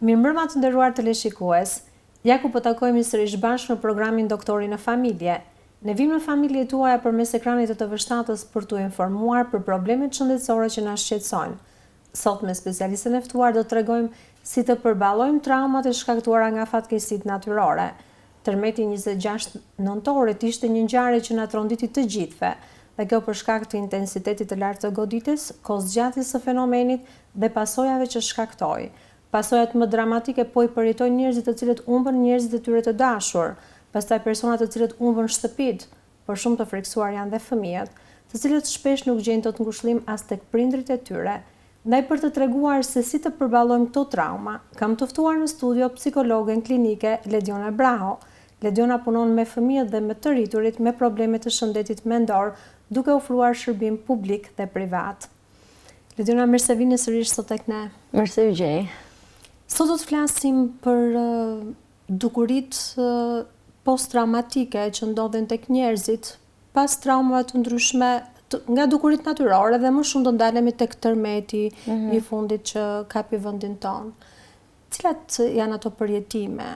Mirëmbrëma të nderuar teleshikues, ja ku po takojmë sërish bashkë në programin Doktori në familje. Ne vim në familjet tuaja përmes ekranit të TV7-s për t'u informuar për problemet shëndetësore që na shqetësojnë. Sot me specialisten e ftuar do të tregojmë si të përballojmë traumat e shkaktuara nga fatkeqësitë natyrore. Tërmeti 26 Nëntorit ishte një ngjarje që na tronditi të gjithëve, dhe kjo për shkak të intensitetit të lartë të goditjes, kohëzgjatjes së fenomenit dhe pasojave që shkaktoi. Pasojat më dramatike po i përjetojnë njerëzit të cilët humbën njerëzit e tyre të dashur, pastaj personat të cilët humbën shtëpitë, por shumë të friksuar janë dhe fëmijët, të cilët shpesh nuk gjejnë dot ngushëllim as tek prindrit e tyre. Ndaj për të treguar se si të përballojmë këto trauma, kam të ftuar në studio psikologen klinike Lediona Braho. Lediona punon me fëmijët dhe me të rriturit me probleme të shëndetit mendor, duke ofruar shërbim publik dhe privat. Lediona, mirë se vini sërish sot tek ne. Mirë se u gjej. Sot do të flasim për dukuritë post-traumatike që ndodhen tek njerëzit pas traumave të ndryshme nga dukuritë natyrore dhe më shumë do ndalemi tek tërmeti i fundit që kapi vendin tonë. Cilat janë ato përjetime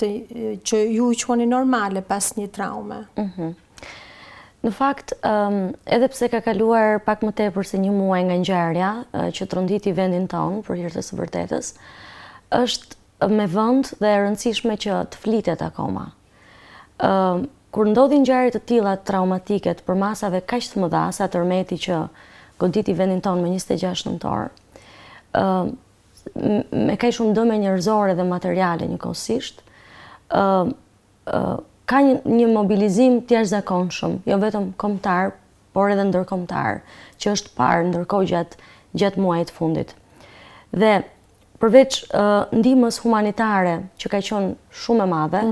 që ju i quani normale pas një traume? Në fakt, edhe pse ka kaluar pak më tepër se një muaj nga ngjarja që tronditi vendin tonë për hir të së vërtetës, është me vend dhe e rëndësishme që të flitet akoma. Kur ndodhin ngjarje të tilla traumatike për masave kaq të mëdha sa tërmeti që goditi vendin tonë me 26 nëntor, me kaq shumë dëme njerëzore dhe materiale njëkohësisht, ka një mobilizim të jashtëzakonshëm, jo vetëm kombëtar, por edhe ndërkombëtar, që është parë ndërkohë gjatë muajit fundit. Dhe përveç ndihmës humanitare që ka qenë shumë e madhe,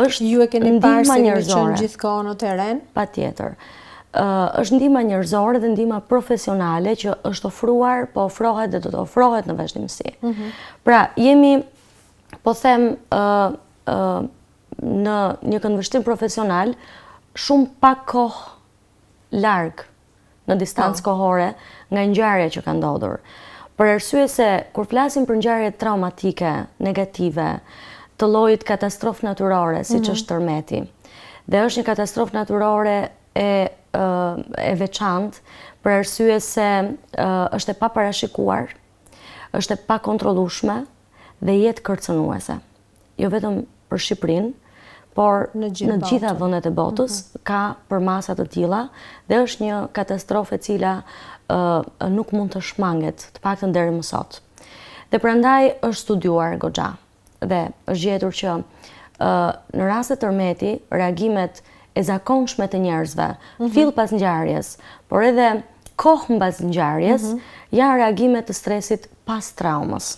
është ju e keni parë se keni qenë gjithkohë në terren? Patjetër. Është ndihma njerëzore dhe ndihma profesionale që është ofruar, po ofrohet dhe do të ofrohet në vazhdimsi. Pra, jemi, po them, në një këndvështrim profesional shumë pak kohë larg në distancë kohore nga ngjarja që ka ndodhur. Për arsye se kur flasim për ngjarje traumatike, negative, të llojit katastrofë natyrore, siç është tërmeti, dhe është një katastrofë natyrore e veçantë për arsye se është e paparashikuar, është e pakontrollueshme dhe jetë kërcënuese. Jo vetëm për Shqipërinë, por në gjitha vendet e botës ka përmasa të tilla dhe është një katastrofë e cila nuk mund të shmanget, të paktën deri më sot. Dhe prandaj është studiuar goxha dhe është gjetur që në rast të tërmeti, reagimet e zakonshme të njerëzve, fill pas ngjarjes, por edhe kohë mbas ngjarjes, janë reagime të stresit pas traumës.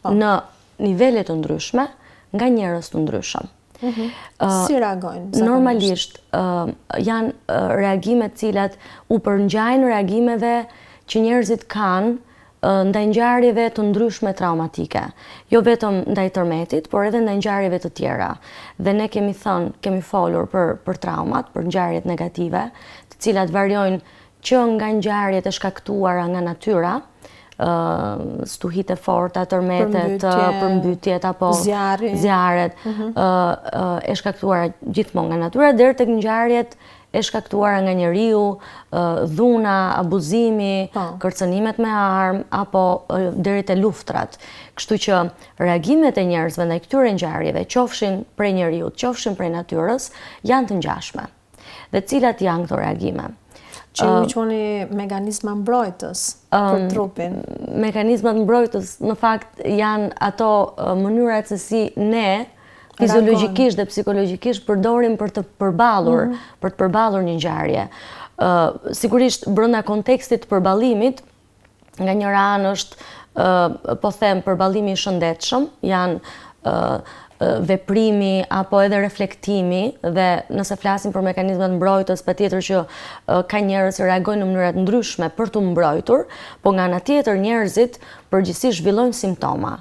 Në nivele të ndryshme, nga njerëz të ndryshëm. Si reagojnë? Normalisht janë reagime të cilat u përngjajnë reagimeve që njerëzit kanë ndaj ngjarjeve të ndryshme traumatike. Jo vetëm ndaj tërmetit, por edhe ndaj ngjarjeve të tjera. Dhe ne kemi folur për traumat, për ngjarjet negative, të cilat variojnë që nga ngjarjet e shkaktuara nga natyra, stuhit e forta, tërmetet, përmbytjet apo zjarret e shkaktuara gjithmonë nga natyra, deri tek ngjarjet e shkaktuara nga njeriu, dhuna, abuzimi, kërcënimet me armë apo deri te luftrat. Kështu që reagimet e njerëzve ndaj këtyre ngjarjeve, qofshin prej njeriut, qofshin prej natyrës, janë të ngjashme. Dhe cilat janë këto reagime? Që ju quani mekanizma mbrojtës për trupin. Mekanizmat mbrojtës në fakt janë ato mënyrat se si ne fiziologjikisht dhe psikologjikisht përdorim për të përballur një ngjarje. Sigurisht brenda kontekstit të përballimit, nga njëra anë është po them përballimi i shëndetshëm, janë veprimi apo edhe reflektimi, dhe nëse flasim për mekanizmat mbrojtës, patjetër që ka njerëz që reagojnë në mënyra të ndryshme për të mbrojtur, po nga ana tjetër njerëzit përgjithsisht zhvillojnë simptoma.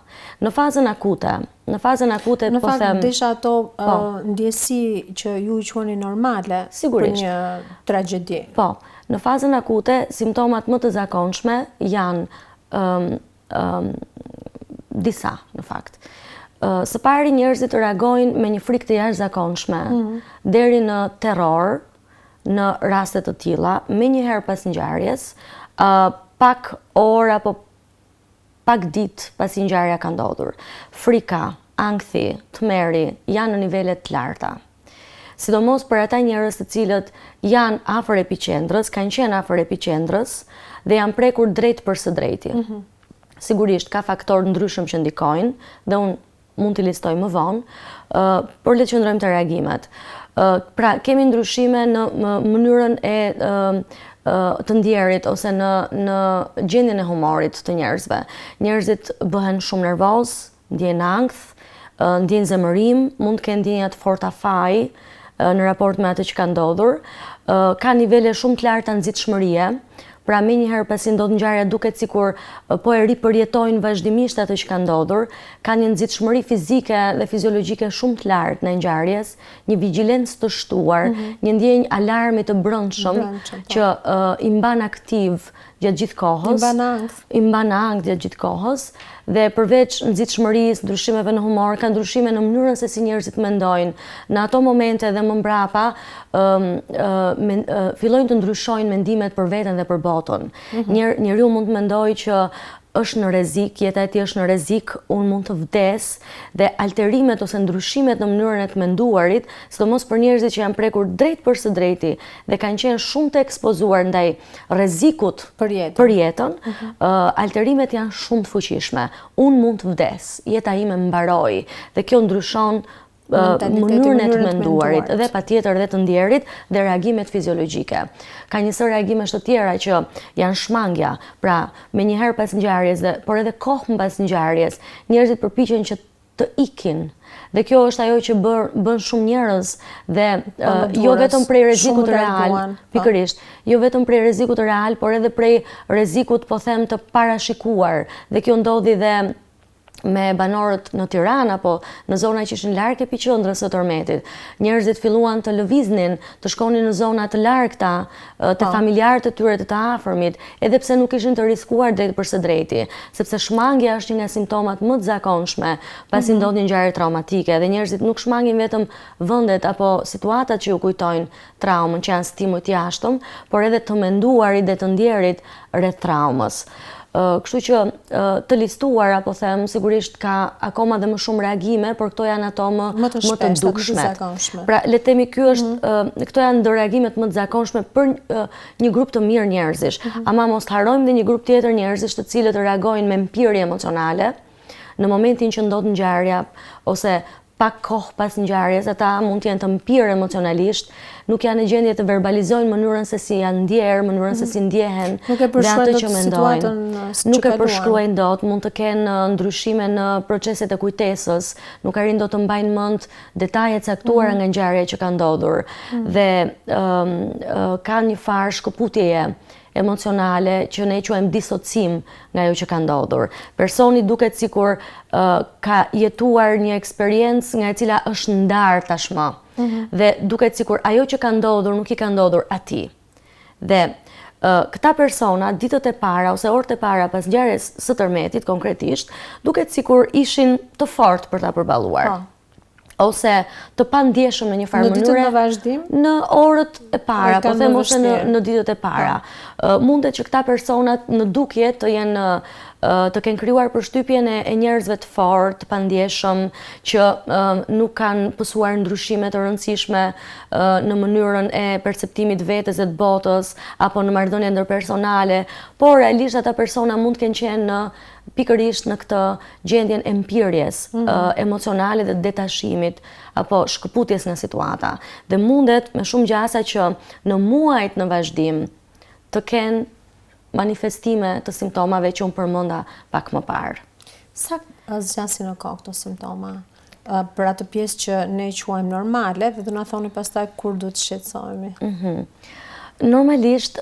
Në fazën akute në fakt desha ato ndjesi që ju i quani normale për një tragjedi. Po, në fazën akute simptomat më të zakonshme janë disa në fakt. Së pari njerëzit reagojnë me një frikë të jashtëzakonshme, deri në terror, në raste të tilla, menjëherë pas ngjarjes, pak orë apo pak ditë pasi ngjarja ka ndodhur. Frika, ankthi, tmerri janë në nivele të larta. Sidomos për ata njerëz të cilët janë afër epiqendrës, kanë qenë afër epiqendrës dhe janë prekur drejt për së drejti. Sigurisht ka faktorë ndryshëm që ndikojnë dhe unë mund t'i listoj më vonë, por le të qëndrojmë të reagimet. Pra, kemi ndryshime në mënyrën e të ndjerit ose në gjendjen e humorit të njerëzve. Njerëzit bëhen shumë nervoz, ndjejnë ankth, ndjejnë zemërim, mund të kenë ndjenja të forta faji në raport me atë që ka ndodhur, ka nivele shumë të larta nxitshmërie. Pra menjëherë pasi ndodh ngjarja duket sikur po e ripërjetojnë vazhdimisht atë që ka ndodhur, ka një nxitshmëri fizike dhe fiziologjike shumë të lartë në ngjarjes, një vigjilencë të shtuar, një ndjenjë alarmi të brendshëm që i mban aktiv gjatë gjithë kohës, i mban ankth gjatë gjithë kohës, dhe përveç nxitshmërisë, ndryshimeve në humor, ka ndryshime në mënyrën se si njerëzit mendojnë. Në ato momente dhe më mbrapa fillojnë të ndryshojnë mendimet për veten dhe për botën. Njeriu mund të mendojë që është në rrezik, jeta e tij është në rrezik, unë mund të vdes, dhe alterimet ose ndryshimet në mënyrën e të menduarit, sidomos për njerëzit që janë prekur drejt për së drejti dhe kanë qenë shumë të ekspozuar ndaj rrezikut për jetën, alterimet janë shumë të fuqishme. Unë mund të vdes, jeta ime mbaroi, dhe kjo ndryshon mënyrën e të menduarit dhe patjetër dhe të ndjerit dhe reagimet fiziologjike. Ka njësër reagimesh të tjera që janë shmangja, pra menjëherë pas ngjarjes por edhe kohë pas ngjarjes, njerëzit përpiqen që të ikin. Dhe kjo është ajo që bën shumë njerëz dhe jo vetëm prej rrezikut real, pikërisht, jo vetëm prej rrezikut real, por edhe prej rrezikut, po them, të parashikuar. Dhe kjo ndodhi dhe me banorët në Tiranë apo në zona që ishin larg epiqendrës së Tërmetit. Njerëzit filluan të lëviznin, të shkonin në zona të largta, të familjarët e tyre të afërmit, edhe pse nuk ishin të riskuar drejt për së drejti, sepse shmangja është një nga simptomat më të zakonshme pasi ndodh një ngjarje traumatike, dhe njerëzit nuk shmangin vetëm vendet apo situatat që ju kujtojnë traumën, që janë stimuj të jashtëm, por edhe të menduarit dhe të ndjerit rreth traumës. Kështu që të listuar, apo them, sigurisht ka akoma dhe më shumë reagime, por këto janë ato më të dukshme. Pra, le të themi, këto janë ndër reagimet më të zakonshme për një grup të mirë njerëzish. Ama mos të harrojmë dhe një grup tjetër njerëzish të cilët reagojnë me mpirje emocionale në momentin që ndodh ngjarja ose pak kohë pas ngjarjes, ata mund të jenë të mpirë emocionalisht, nuk janë në gjendje të verbalizojnë mënyrën se si janë ndjerë, mënyrën se si ndjehen dhe atë që mendojnë. Nuk e përshkruajnë dot, mund të kenë ndryshime në proceset e kujtesës, nuk arrin dot të mbajnë mend detajet caktuara nga ngjarja që ka ndodhur, dhe ka një farë shkëputjeje emocionale që ne quajmë disocim nga ajo që ka ndodhur. Personi duket sikur ka jetuar një eksperiencë nga e cila është ndarë tashmë, dhe duket sikur ajo që ka ndodhur nuk i ka ndodhur atij. Dhe këta persona ditët e para ose orët e para pas ngjarjes së Tërmetit konkretisht, duket sikur ishin të fortë për ta përballuar. Ose të pandjeshëm në një farë mënyre. Në ditët në vazhdim? Në orët e para, po them, ose në ditët e para. Mundet që këta personat në dukje të kenë krijuar përshtypjen e njerëzve të fortë, të pandjeshëm, që nuk kanë pësuar ndryshime të rëndësishme në mënyrën e perceptimit vetes e të botës, apo në marrëdhënie ndërpersonale, por realisht ata persona mund të kenë qenë pikërisht në këtë gjendjen e mpirjes emocionale dhe detashimit apo shkëputjes nga situata. Dhe mundet me shumë gjasa që në muajt në vazhdim të kenë manifestime të simptomave që unë përmenda pak më parë. Sa zgjasin në kohë këto simptoma? Për atë pjesë që ne quajmë normale, dhe do na thoni pastaj kur duhet të shqetësohemi. Normalisht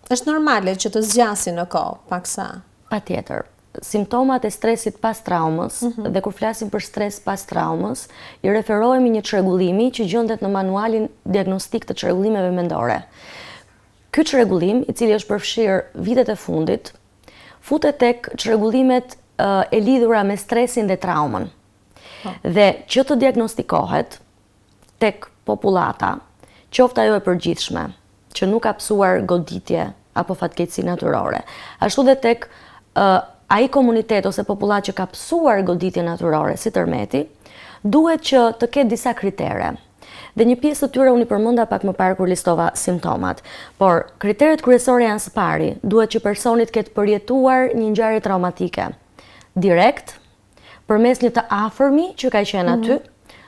është normale që të zgjasin në kohë, paksa? Patjetër. Simptomat e stresit pas traumës, dhe kur flasim për stres pas traumës, i referohemi një çrregullimi që gjendet në manualin diagnostik të çrregullimeve mendore. Ky çrregullim, i cili është përfshirë vitet e fundit, futet tek çrregullimet e lidhura me stresin dhe traumën. Dhe që të diagnostikohet tek popullata, qoftë ajo e përgjithshme, që nuk ka psuar goditje apo fatkeqësi natyrore, ashtu dhe tek ai komunitet ose popullat që ka psuar goditje natyrore si tërmeti, duhet që të ketë disa kritere. Dhe një pjesë të tyre unë i përmenda pak më parë kur listova simptomat, por kriteret kryesore janë së pari, duhet që personit ketë përjetuar një ngjarje traumatike direkt, përmes një të afërmi që ka qenë aty,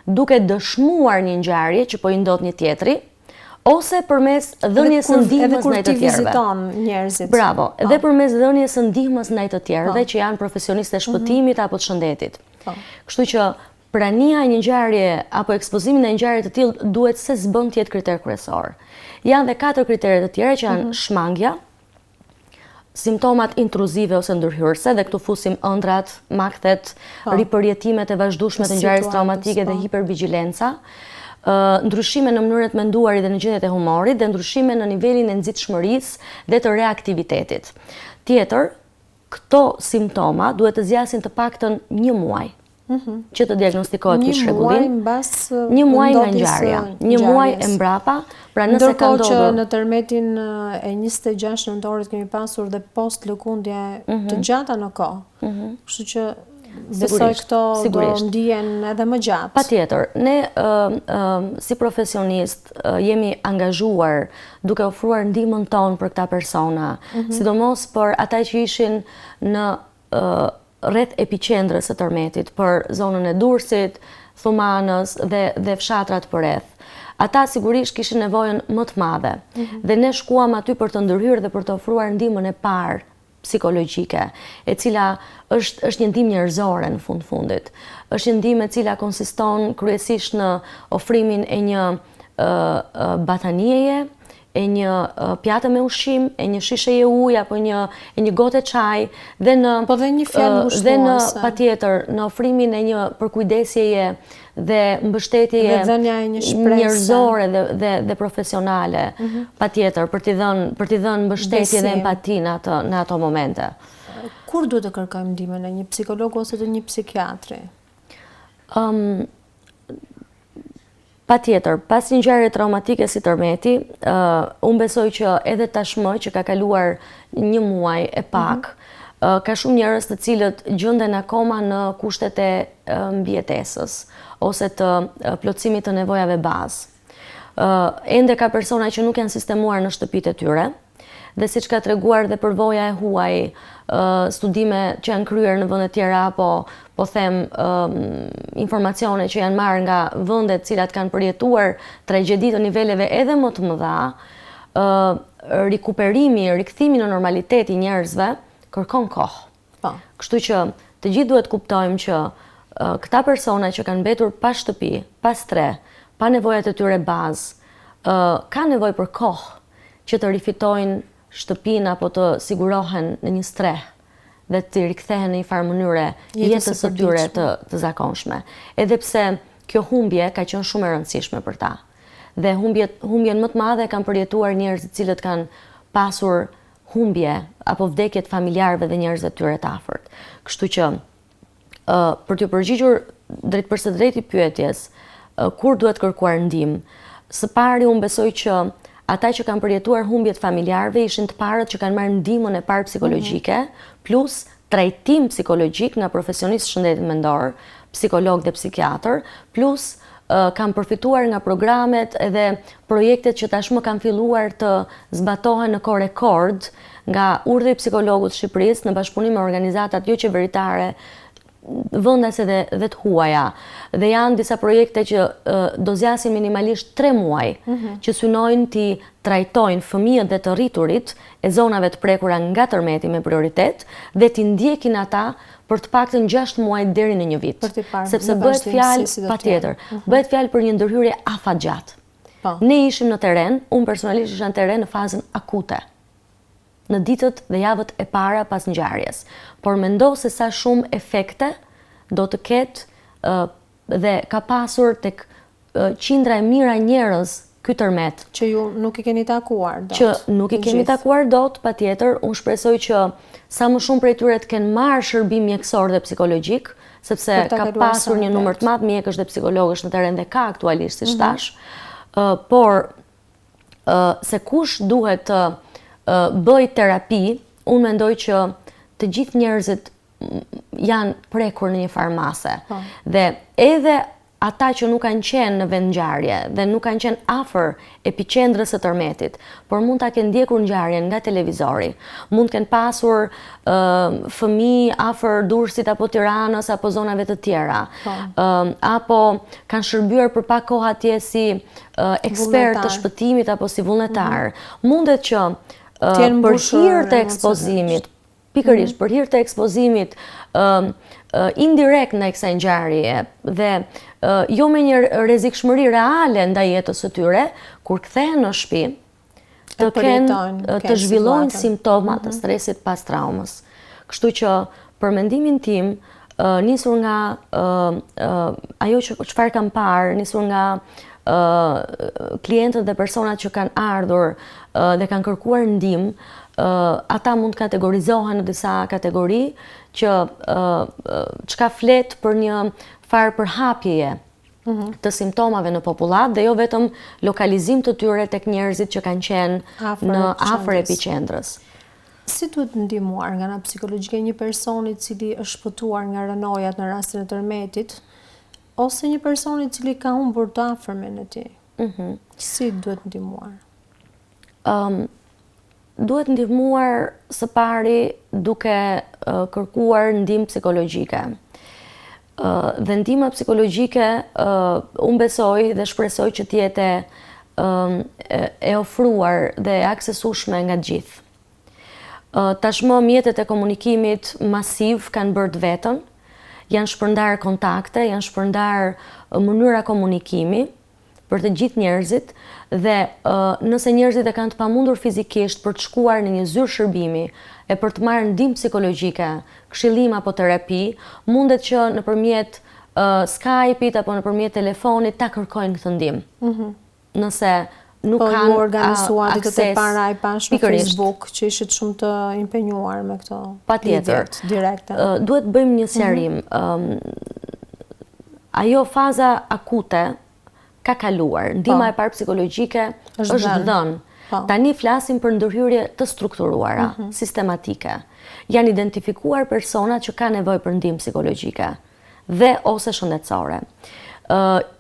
duke dëshmuar një ngjarje që po i ndodh një tjetri, ose përmes dhënies së ndihmës ndaj të tjerëve. Edhe kur ti viziton njerëzit. Bravo, edhe përmes dhënies së ndihmës ndaj të tjerëve që janë profesionistë e shpëtimit apo të shëndetit. Kështu që prania e një ngjarje apo ekspozimi në një ngjarje të tillë duhet se s'bën të jetë kriter kryesor. Janë dhe 4 kritere të tjera që janë shmangja, simptomat intruzive ose ndërhyrëse, dhe këtu fusim ëndrat, makthet, ripërjetimet e vazhdueshme të ngjarjes traumatike dhe hipervigjilenca, ndryshime në mënyrën e menduarit dhe në gjendjet e humorit, dhe ndryshime në nivelin e nxitshmërisë dhe të reaktivitetit. Tjetër, këto simptoma duhet të zgjasin të paktën 1 muaj që të diagnostikohet ky shregullim. Një muaj nga ngjarja, 1 muaj e mbrapa, pra nëse ka ndodhur. Ndërkohë që në tërmetin e 26 nëntorit kemi pasur dhe post lëkundje të gjata në kohë. Kështu që besoj këto do ndihen edhe më gjatë. Patjetër, ne si profesionist jemi angazhuar duke ofruar ndihmën tonë për këta persona, sidomos për ata që ishin në rreth epiqendrës së tërmetit, për zonën e Durrësit, Thumanës dhe fshatrat përreth. Ata sigurisht kishin nevojën më të madhe. Dhe ne shkuam aty për të ndërhyrë dhe për të ofruar ndihmën e parë psikologjike, e cila është një ndihmë njerëzore në fundit. Është një ndihmë e cila konsiston kryesisht në ofrimin e një batanieje, e një pjatë me ushqim, e një shisheje ujë apo një gotë çaj, dhe një fjalë ngushtuese. Patjetër në ofrimin e një përkujdesjeje dhe mbështetjeje njerëzore dhe profesionale, patjetër për t'i dhënë mbështetje dhe empati në ato momente. Kur duhet të kërkojmë ndihmën e një psikologu ose të një psikiatri? Patjetër, pas një ngjarje traumatike si tërmeti, unë besoj që edhe tashmë që ka kaluar 1 muaj e pak, ka shumë njerëz të cilët gjenden akoma në kushtet e mbijetesës ose të plotësimit të nevojave bazë. Ende ka persona që nuk janë sistemuar në shtëpitë e tyre, dhe siç ka treguar dhe përvoja e huaj, studime që janë kryer në vende të tjera apo po them informacione që janë marrë nga vende të cilat kanë përjetuar tragjedi të niveleve edhe më të mëdha, rikuperimi, rikthimi në normalitet i njerëzve kërkon kohë. Kështu që të gjithë duhet kuptojmë që këta persona që kanë mbetur pa shtëpi, pa stre, pa nevojat e tyre bazë, kanë nevojë për kohë që të rifitojnë shtëpinë apo të sigurohen në një streh dhe të rikthehen në një farë mënyre jetës së tyre të zakonshme. Edhe pse kjo humbje ka qenë shumë e rëndësishme për ta. Dhe humbjen më të madhe kanë përjetuar njerëz të cilët kanë pasur humbje apo vdekje të familjarëve dhe njerëzve të tyre të afërt. Kështu që për t'ju përgjigjur drejt për së drejti pyetjes, kur duhet kërkuar ndihmë, së pari unë besoj që ata që kanë përjetuar humbjet familjarëve ishin të parët që kanë marrë ndihmën e parë psikologjike, plus trajtim psikologjik nga profesionistë shëndetit mendor, psikolog dhe psikiatër, plus kanë përfituar nga programet edhe projektet që tashmë kanë filluar të zbatohen në kohë rekord nga urdhri i psikologut të Shqipërisë në bashkëpunim me organizatat jo qeveritare, vendase dhe të huaja. Dhe janë disa projekte që do zgjasin minimalisht 3 muaj, që synojnë t'i trajtojnë fëmijët dhe të rriturit e zonave të prekura nga tërmeti me prioritet dhe t'i ndjekin ata për të paktën 6 muaj deri në 1 vit. Sepse bëhet fjalë patjetër, bëhet fjalë për një ndërhyrje afatgjatë. Ne ishim në terren, unë personalisht isha në terren në fazën akute, në ditët dhe javët e para pas ngjarjes. Por mendo se sa shumë efekte do të ketë dhe ka pasur tek qindra e mira njerëz ky tërmet. Që ju nuk i keni takuar dot. Që nuk i kemi takuar dot, patjetër, unë shpresoj që sa më shumë prej tyre të kenë marrë shërbim mjekësor dhe psikologjik, sepse ka pasur një numër të madh mjekësh dhe psikologësh në terren dhe ka aktualisht siç thash, por se kush duhet të bëj terapi, unë mendoj që të gjithë njerëzit janë prekur në një farmase. Dhe edhe ata që nuk kanë qenë në vend ngjarje dhe nuk kanë qenë afër epiqendrës së tërmetit, por mund ta kenë ndjekur ngjarjen nga televizori, mund të kenë pasur fëmijë afër Durrësit apo Tiranës apo zonave të tjera, apo kanë shërbyer për pak kohë atje si ekspert të shpëtimit apo si vullnetar. Mundet që për hir të ekspozimit, pikërisht për hir të ekspozimit indirekt ndaj kësaj ngjarjeje dhe jo me një rrezikshmëri reale ndaj jetës së tyre, kur kthehen në shtëpi, të zhvillojnë simptomat të stresit pas traumës. Kështu që për mendimin tim, nisur nga ajo çfarë kam parë, nisur nga klientët dhe personat që kanë ardhur dhe kanë kërkuar ndihmë, ata mund të kategorizohen në disa kategori që çka flet për një farë përhapjeje të simptomave në popullat dhe jo vetëm lokalizim të tyre tek njerëzit që kanë qenë në afër epiqendrës. Si duhet ndihmuar nga ana psikologjike një person i cili është shpëtuar nga rënojat në rastin e tërmetit, ose një person i cili ka humbur të afërmen e tij? Si duhet ndihmuar? Duhet ndihmuar së pari duke kërkuar ndihmë psikologjike. Dhe ndihma psikologjike unë besoj dhe shpresoj që të jetë e ofruar dhe e aksesueshme nga gjithë. Tashmë mjetet e komunikimit masiv kanë bërë të vetën, janë shpërndar kontakte, janë shpërndar mënyra komunikimi për të gjithë njerëzit dhe nëse njerëzit e kanë të pamundur fizikisht për të shkuar në një zyrë shërbimi e për të marrë ndihmë psikologjike, këshillim apo terapi, mundet që nëpërmjet Skype-it apo nëpërmjet telefonit ta kërkojnë këtë ndihmë. Nëse nuk kanë organizuar ditët e para e pashme në Facebook, që ishit shumë të impenjuar me këto patjetër direkte. Duhet bëjmë një sqarim. Ajo faza akute ka kaluar. Ndihma e parë psikologjike është dhënë. Tani flasim për ndërhyrje të strukturuara, sistematike. Janë identifikuar persona që kanë nevojë për ndihmë psikologjike dhe ose shëndetësore.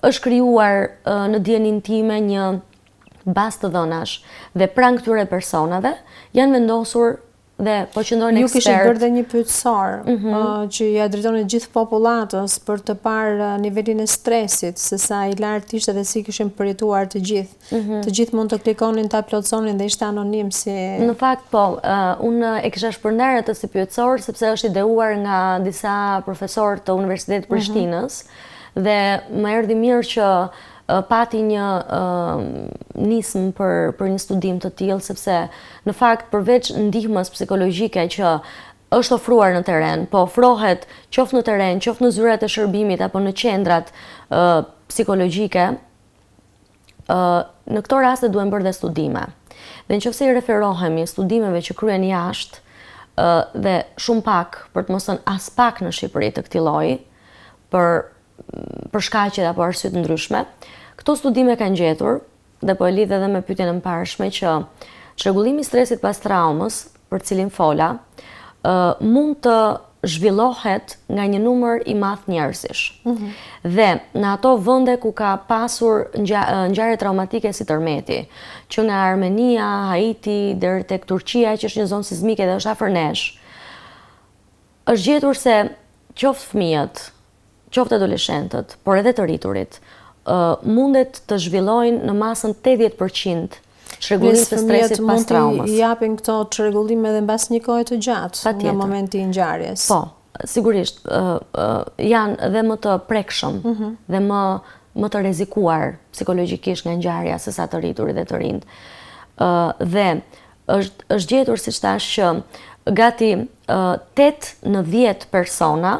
Është krijuar në dijenin time një bazë të dhënash dhe pranë këtyre personave janë vendosur dhe po qëndrojnë ekspert. Ju kishit bërë dhe një pyetësor që ja drejtoni gjithë popullatës për të parë nivelin e stresit, se sa i lartë ishte dhe si kishin përjetuar të gjithë. Të gjithë mund të klikonin, ta plotësonin dhe ishte anonim si... Në fakt po, unë e kisha shpërndarë atë si pyetësor sepse është ideuar nga disa profesorë të Universitetit Prishtinës dhe më erdhi mirë që pati një nismë për një studim të tillë, sepse në fakt përveç ndihmës psikologjike që është ofruar në terren, po ofrohet qoftë në terren, qoftë në zyrat e shërbimit apo në qendrat psikologjike, në këto raste duhen bërë dhe studime. Dhe nëse i referohemi studimeve që kryen jashtë dhe shumë pak, për të mos thënë as pak në Shqipëri të këtij lloji, për shkaqe apo arsye të ndryshme, këto studime kanë gjetur, dhe po e lidh edhe me pyetjen e mparshme, që çrregullimi i stresit pas traumës, për cilin fola, mund të zhvillohet nga një numër i madh njerëzish. Dhe në ato vende ku ka pasur ngjarje traumatike si Tërmeti, që nga Armenia, Haiti deri tek Turqia, që është një zonë sismike dhe është afër nesh, është gjetur se qoftë fëmijët, qoftë adoleshentët, por edhe të rriturit, mundet të zhvillojnë në masën 80% çrregullimit të stresit pas traumës. Mund të japin këto çrregullime edhe mbas një kohe të gjatë nga momenti i ngjarjes. Po, sigurisht janë dhe më të prekshëm dhe më të rrezikuar psikologjikisht nga ngjarja se sa të rriturit dhe të rinjt. Dhe është gjetur, siç thash, që gati 8 në 10 persona,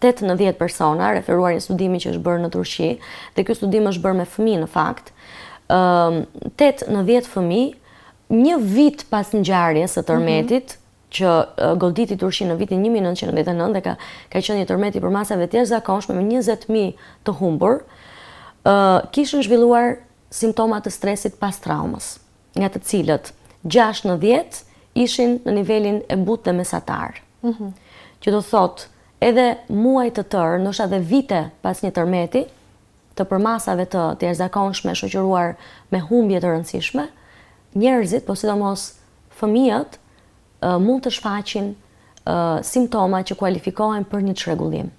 8 në 10 persona, referuar një studimi që është bërë në Turqi, dhe ky studim është bërë me fëmijë në fakt, 8 në 10 fëmijë, një vit pas ngjarjes së tërmetit, që goditi Turqi në vitin 1999 dhe ka qenë një tërmet i përmasave të jashtëzakonshme me 20.000 të humbur, kishin zhvilluar simptoma të stresit pas traumës, nga të cilët 6 në 10 ishin në nivelin e butë dhe mesatar. Që do thot, edhe muaj të tërë, ndoshta edhe vite pas një tërmeti, të përmasave të jashtëzakonshme shoqëruar me humbje të rëndësishme, njerëzit, po sidomos fëmijët, mund të shfaqin simptoma që kualifikohen për një çrregullim.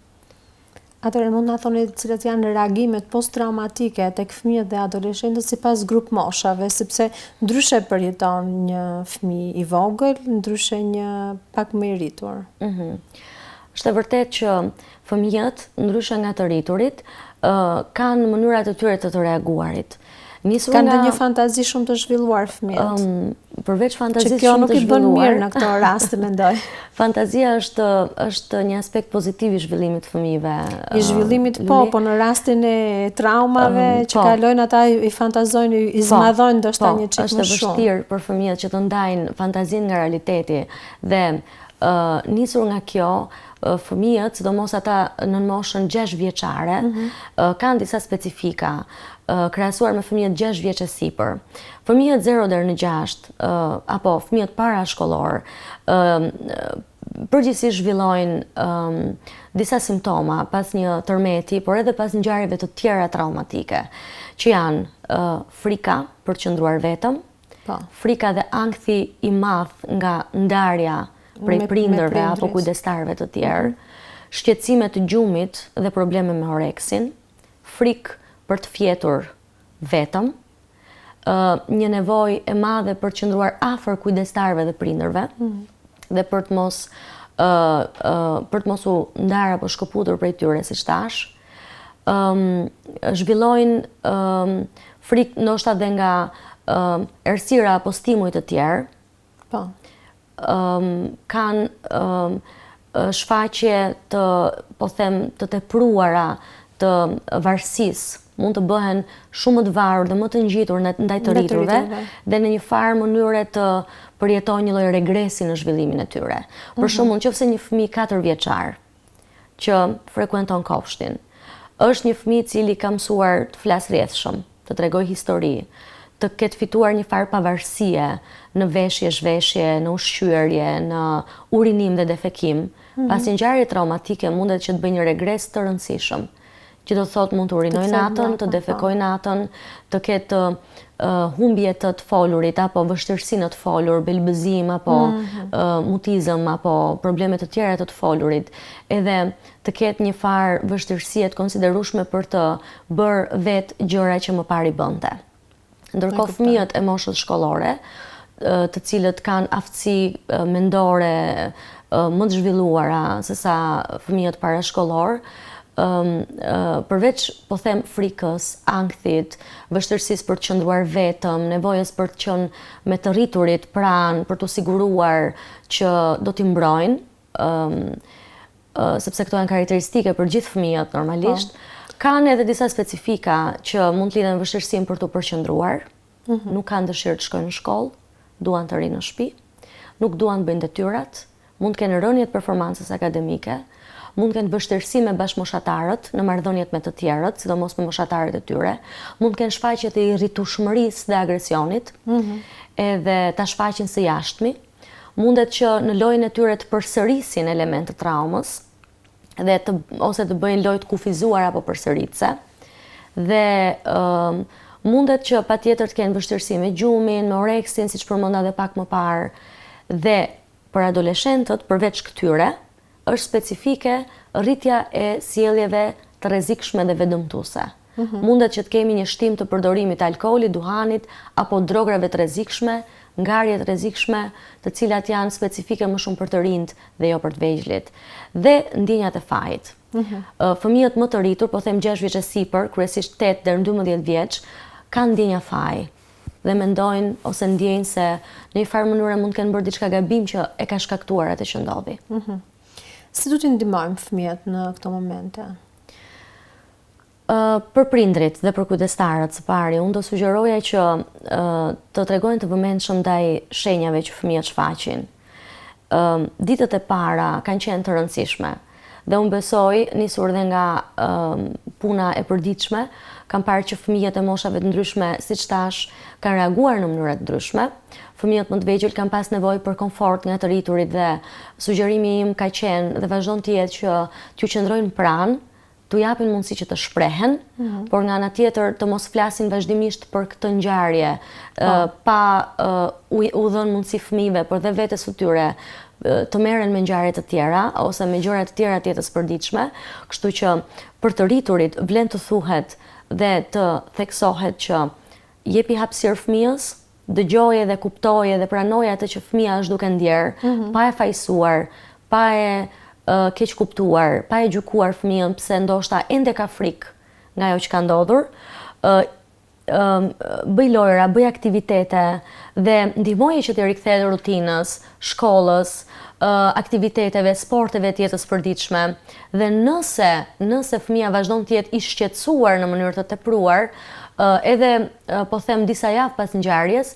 Atëherë mund na thoni cilat janë reagimet post-traumatike tek fëmijët dhe adoleshentët sipas grup moshave, sepse ndryshe përjeton një fëmijë i vogël, ndryshe një pak më i rritur. Është e vërtetë që fëmijët, ndryshe nga të rriturit, kanë mënyrat e tyre të reaguarit. Kanë ndonjë fantazi shumë të zhvilluar fëmijët. Përveç fantazisë shumë të zhvilluar. Që kjo nuk i bën mirë në këto raste, mendoj. Fantazia është një aspekt pozitiv i zhvillimit të fëmijëve. I zhvillimit po në rastin e traumave që kalojnë ata i fantazojnë, i zmadhojnë ndoshta një çik më shumë. Është vështirë për fëmijët që të ndajnë fantazinë nga realiteti dhe nisur nga kjo, fëmijët, sidomos ata në moshën 6 vjeçare, kanë disa specifika krahasuar me fëmijët 6 vjeç e sipër. Fëmijët 0 deri në 6 apo fëmijët parashkollor përgjithsisht zhvillojnë disa simptoma pas një tërmeti, por edhe pas ngjarjeve të tjera traumatike, që janë frika për të qëndruar vetëm, frika dhe ankthi i madh nga ndarja prej prindërve apo kujdestarëve të tjerë, shqetësime të gjumit dhe probleme me oreksin, frikë për të fjetur vetëm, një nevojë e madhe për të qëndruar afër kujdestarëve dhe prindërve, dhe për të mos u ndarë apo shkëputur prej tyre, siç thash, zhvillojnë frikë ndoshta dhe nga errësira apo stimuj të tjerë. Kanë shfaqje të, po them, të tepruara të varësisë, mund të bëhen shumë më të varur dhe më të ngjitur ndaj të rriturve dhe në një farë mënyre të përjetojnë një lloj regresi në zhvillimin e tyre. Për shembull, nëse një fëmijë 4 vjeçar që frekuenton kopshtin, është një fëmijë i cili ka mësuar të flasë rrjedhshëm, të tregojë histori, të ketë fituar një farë pavarësie në veshje, zhveshje, në ushqyerje, në urinim dhe defekim, pas një ngjarje traumatike mundet që të bëjë një regres të rëndësishëm, që do thotë mund të urinoj natën, të defekoj natën, të ketë humbje të folurit, apo vështirësi në të folur, belbëzim, apo mutizëm, apo probleme të tjera të folurit, edhe të ketë një farë vështirësie të konsiderueshme për të bërë vetë gjëra që më parë i bënte. Ndërkohë fëmijët e moshës shkollore, të cilët kanë aftësi mendore më të zhvilluara se sa fëmijët parashkollor, përveç, po them, frikës, ankthit, vështirësisë për të qëndruar vetëm, nevojës për të qenë me të rriturit pranë, për të siguruar që do t'i mbrojnë, sepse këto janë karakteristike për gjithë fëmijët normalisht, kanë edhe disa specifika që mund të lidhen me vështirësinë për të përqendruar, nuk kanë dëshirë të shkojnë në shkollë, duan të rinë në shtëpi, nuk duan të bëjnë detyrat, mund të kenë rënje të performancës akademike, mund të kenë vështirësi me bashkëmoshatarët në marrëdhëniet me të tjerët, sidomos me moshatarët e tyre, mund të kenë shfaqje të irritueshmërisë dhe agresionit, edhe ta shfaqin së jashtëmi, mundet që në lojën e tyre të përsërisin elemente të traumës, dhe ose të bëjnë lojë të kufizuar apo përsëritse, dhe mundet që patjetër të kenë vështirësi me gjumin, me oreksin, siç përmenda edhe pak më parë, dhe për adoleshentët, përveç këtyre, është specifike rritja e sjelljeve të rrezikshme dhe vedëmtuese. Mundet që të kemi një shtim të përdorimit të alkoolit, duhanit apo drograve të rrezikshme, ngjarje të rrezikshme, të cilat janë specifike më shumë për të rinjt dhe jo për të vegjëlit. Dhe ndjenjat e fajit. Fëmijët më të rritur, po them 6 vjeç e sipër, kryesisht 8 deri në 12 vjeç, kanë ndjenja faji dhe mendojnë ose ndjejnë se në një farë mënyrë mund të kenë bërë diçka gabim që e ka shkaktuar atë që ndodhi. Si do t'i ndihmojmë fëmijët në këto momente? Për prindrit dhe për kujdestarët së pari, unë do sugjeroja që të tregojnë të vëmendshëm ndaj shenjave që fëmijët shfaqin. Ditët e para kanë qenë të rëndësishme dhe unë besoj, nisur dhe nga puna e përditshme, kam parë që fëmijët e moshave të ndryshme, siç thash, kanë reaguar në mënyra të ndryshme. Fëmijët më të vegjël kanë pas nevojë për komfort nga të rriturit dhe sugjerimi im ka qenë dhe vazhdon të jetë që t'ju qëndrojnë pranë, t'u japin mundësi që të shprehen, por nga ana tjetër të mos flasin vazhdimisht për këtë ngjarje, pa u dhënë mundësi fëmijëve, por dhe vetes së tyre të merren me ngjarje të tjera ose me gjëra të tjera të jetës së përditshme, kështu që për të rriturit vlen të thuhet dhe të theksohet që jepi hapësirë fëmijës, dëgjoje dhe kuptoje dhe pranoje atë që fëmia është duke ndjerë, pa e fajsuar, pa e keq kuptuar, pa e gjykuar fëmijën pse ndoshta ende ka frikë nga ajo që ka ndodhur. Bëj lojra, bëj aktivitete dhe ndihmoje që të rikthehet rutinës, shkollës, aktiviteteve, sporteve të jetës përditshme. Dhe nëse fëmia vazhdon të jetë i shqetësuar në mënyrë të tepruar, edhe po them disa javë pas ngjarjes,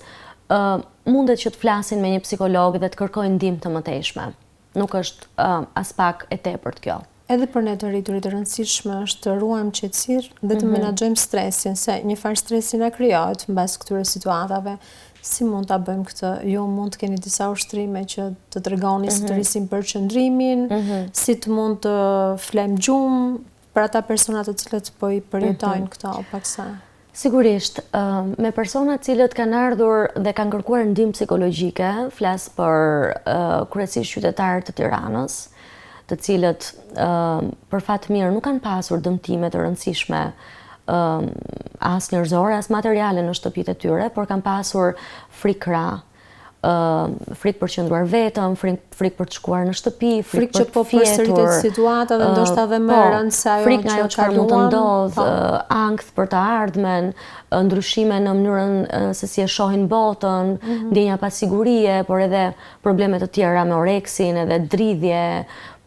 mundet që të flasin me një psikolog dhe të kërkojnë ndihmë të mëtejshme. Nuk është as pak e tepërt kjo. Edhe për ne të rriturit e rëndësishme është të ruajmë qetësirë dhe të menaxhojmë stresin, se një farë stresi na krijohet mbas këtyre situatave. Si mund ta bëjmë këtë? Ju mund të keni disa ushtrime që të tregoni si të rrisim përqendrimin, si të mund të flem gjumë për ata personat të cilët po i përjetojnë këto paksa. Sigurisht, me personat cilët kanë ardhur dhe kanë kërkuar ndihmë psikologjike, flas për kryesisht qytetarët të Tiranës, të cilët për fat mirë nuk kanë pasur dëmtime të rëndësishme as njerëzore, as materiale në shtëpitë e tyre, por kanë pasur frikra, frikë për të qëndruar vetëm, frikë për të shkuar në shtëpi, frikë për të fjetur, përsëritet situata dhe ndoshta edhe më rënd se ajo frikë nga ajo çfarë mund të ndodhë, ankth për të ardhmen, ndryshime në mënyrën se si e shohin botën, ndjenja pasigurie, por edhe probleme të tjera me oreksin, edhe dridhje,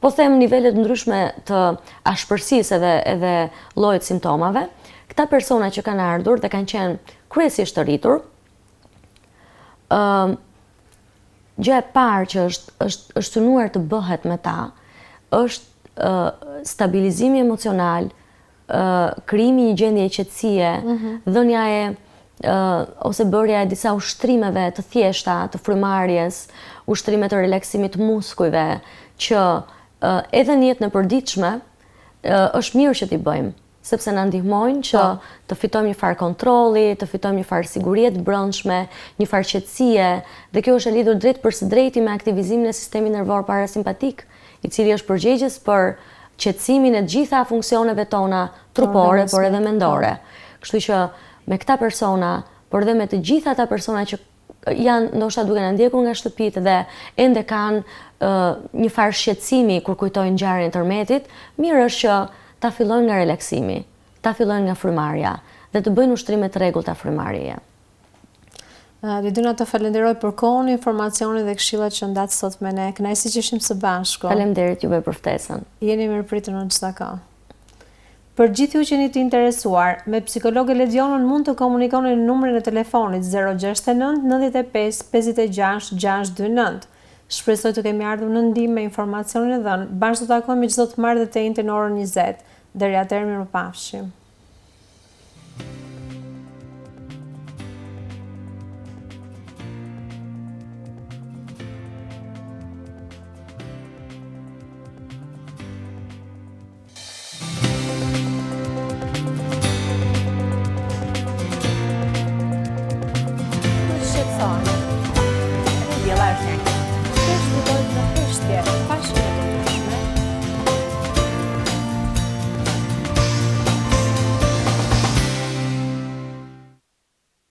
po them nivele të ndryshme të ashpërsisë edhe llojet simptomave. Këta persona që kanë ardhur dhe kanë qenë kryesisht të rritur, gjë e parë që është synuar të bëhet me ta, është stabilizimi emocional, krijimi një gjendje qetësie, dhënia ose bërja e disa ushtrimeve të thjeshta, të frymarrjes, ushtrime të relaksimit të muskujve, që edhe në jetën e përditshme është mirë që t'i bëjmë, sepse na ndihmojnë që të fitojmë një farë kontrolli, të fitojmë një farë sigurie të brendshme, një farë qetësie, dhe kjo është e lidhur drejt për së drejti me aktivizimin e sistemit nervor parasimpatik, i cili është përgjegjës për qetësimin e gjitha funksioneve tona trupore, por edhe mendore. Kështu që me këta persona, por edhe me të gjitha ata persona që janë ndoshta duke na ndjekur nga shtëpitë dhe ende kanë një farë shqetësimi kur kujtojnë ngjarjen e Tërmetit, mirë është që ta fillojnë nga relaksimi, ta fillojnë nga frymarrja dhe të bëjnë ushtrime të rregullta frymarrjeje. Lediona, të falenderoj për kohën, informacionin dhe këshillat që ndatë sot me ne. Kënaqësi që ishim së bashku. Faleminderit juve për ftesën. Jeni mirëpritur në çdo kohë. Për gjithë ju që jeni të interesuar, me psikologe Ledionën mund të komunikoni në numrin e telefonit 069 95 56 629. Shpresoj të kemi ardhur në ndihmë me informacionin e dhënë. Bashkë do takohemi çdo të martë dhe të njëjtën në orën 20. Deri atëherë, mirupafshim. Diyeler şey.